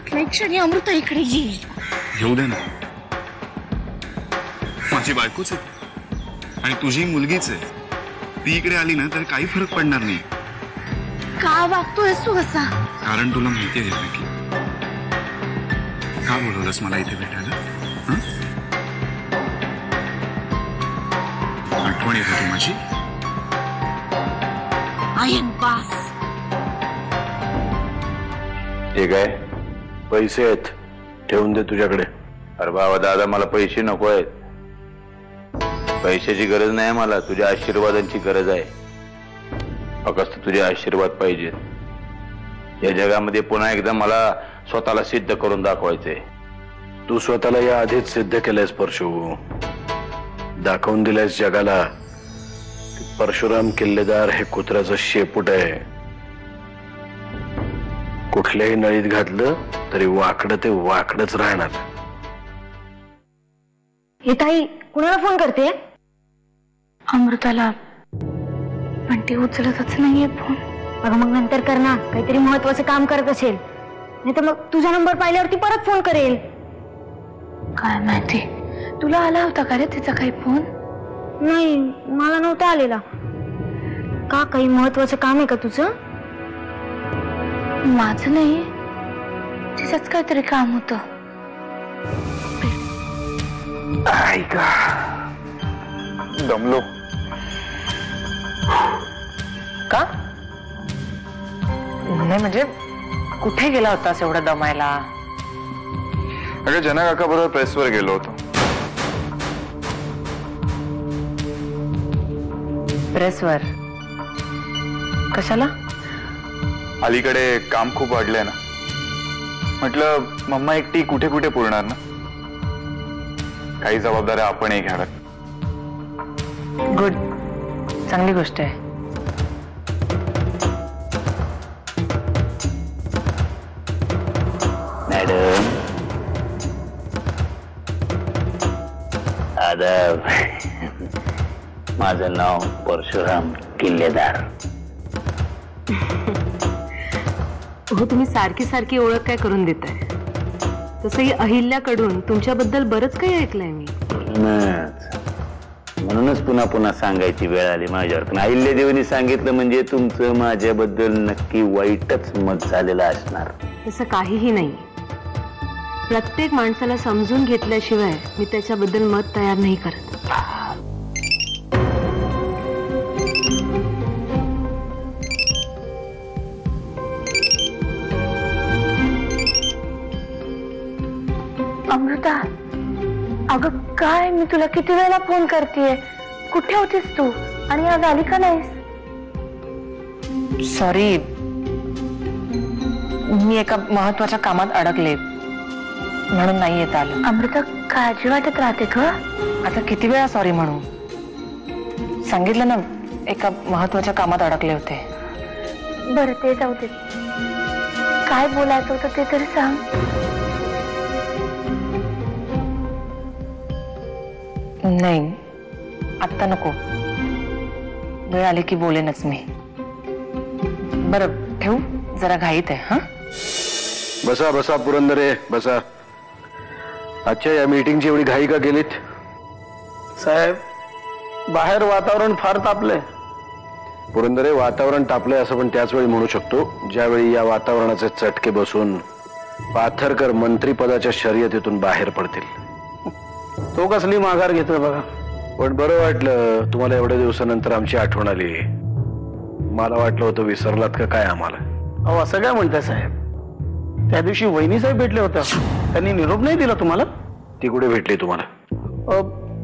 कुठल्याही क्षणी अमृता इकडे येईल. येऊ दे ना, माझी बायकोच आहे आणि तुझी मुलगीच आहे. ती इकडे आली ना तर काही फरक पडणार नाही. का वागतोयस तू असा? कारण तुला माहिती आहे की का बोलवलंस मला इथे भेटायला? आठवण येत होती माझी. आयन बास. ठीक आहे, पैसे आहेत, ठेवून दे तुझ्याकडे. अरे बाबा दादा, मला पैसे नको आहेत. पैशाची गरज नाही मला, तुझ्या आशीर्वादांची गरज आहे. फक्त तुझे आशीर्वाद पाहिजेत. या जगामध्ये पुन्हा एकदा मला स्वतःला सिद्ध करून दाखवायचंय. तू स्वतःला या आधीच सिद्ध केलंयस परशु. दाखवून दिलंयस जगाला. परशुराम किल्लेदार हे कुत्र्याचं शेपूट आहे. कुठल्याही नळीत घातलं तरी वाकडं ते वाकडच राहणार. हे ताई कुणाला फोन करते? अमृताला, पण ती उचलतच नाहीये फोन. अगं मग नंतर कर ना, काहीतरी महत्वाचं काम करत असेल. नाही तर मग तुझा नंबर पाहिल्यावरती परत फोन करेल. काय माहिती, तुला आला होता का रे तिचा काही फोन? नाही, मला नव्हता आलेला. का काही महत्वाचं काम आहे का तुझं? माझं नाही, तिचंच काहीतरी काम होतं. ऐका, दमलो. का? नाही म्हणजे कुठे गेला होतास एवढा दमायला? अगं जना काका बरोबर प्रेसवर गेलो होतो. प्रेसवर कशाला? अलीकडे काम खूप वाढलंय ना. म्हटलं मम्मा एकटी कुठे कुठे पुरणार ना. काही जबाबदाऱ्या आपणही घ्याव्यात. गुड, चांगली गोष्ट आहे. मॅडम आदाब. माझं नाव परशुराम किल्लेदार. हो, तुम्ही सारखी सारखी ओळख काय करून देताय? तसंही अहिल्याकडून तुमच्याबद्दल बरंच काही ऐकलंय मी. म्हणूनच पुन्हा पुन्हा सांगायची वेळ आली माझ्यावर. पण अहिल्यादेवीने सांगितलं म्हणजे तुमचं माझ्याबद्दल नक्की वाईटच मत झालेलं असणार. तसं काहीही नाही. प्रत्येक माणसाला समजून घेतल्याशिवाय मी त्याच्याबद्दल मत तयार नाही करत. अमृता, अगं काय, मी तुला किती वेळा फोन करतेय. कुठे होतीस तू आणि आज आली का नाहीस? सॉरी, मी एका महत्वाच्या कामात अडकले म्हणून नाही येत आलं. अमृता, काळजी वाटत राहते ग. आता किती वेळा सॉरी म्हणू? सांगितलं ना, एका महत्वाच्या कामात अडकले होते. बरं, ते जाऊ दे. काय बोलायचं होतं ते तरी सांग. नाही, आत्ता नको. वेळ आली की बोलेनच मी. बरं ठेवू, जरा घाईत आहे. हा, बसा बसा पुरंदरे, बसा. अच्छा, या मीटिंगची एवढी घाई का केलीत? साहेब, बाहेर वातावरण फार तापलंय. पुरंदरे, वातावरण तापलंय असं पण त्याच वेळी म्हणू शकतो ज्यावेळी या वातावरणाचे चटके बसून पाथरकर मंत्रीपदाच्या शर्यतीतून बाहेर पडतील. तो कसली माघार घेतोय बघा. पण बरं वाटलं तुम्हाला एवढ्या दिवसानंतर आमची आठवण आली. मला वाटलं होतं विसरलात का काय आम्हाला. अहो, असं काय म्हणताय साहेब? त्या दिवशी वहिनी साहेब भेटले होते, त्यांनी निरोप नाही दिला तुम्हाला? ती कुठे भेटली तुम्हाला?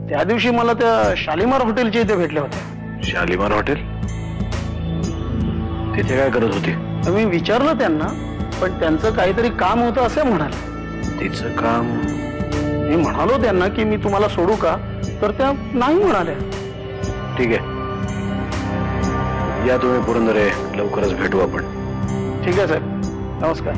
त्या दिवशी मला त्या शालिमार हॉटेलच्या इथे भेटले होते. शालिमार हॉटेल? तिथे काय करत होती? मी विचारलं त्यांना, पण त्यांचं काहीतरी काम होतं असं म्हणाले. तिचं काम? मी म्हणालो त्यांना की मी तुम्हाला सोडू का, तर त्या नाही म्हणाल्या. ठीक आहे, या तुम्ही पुरंदरे, लवकरच भेटू आपण. ठीक आहे साहेब, नमस्कार.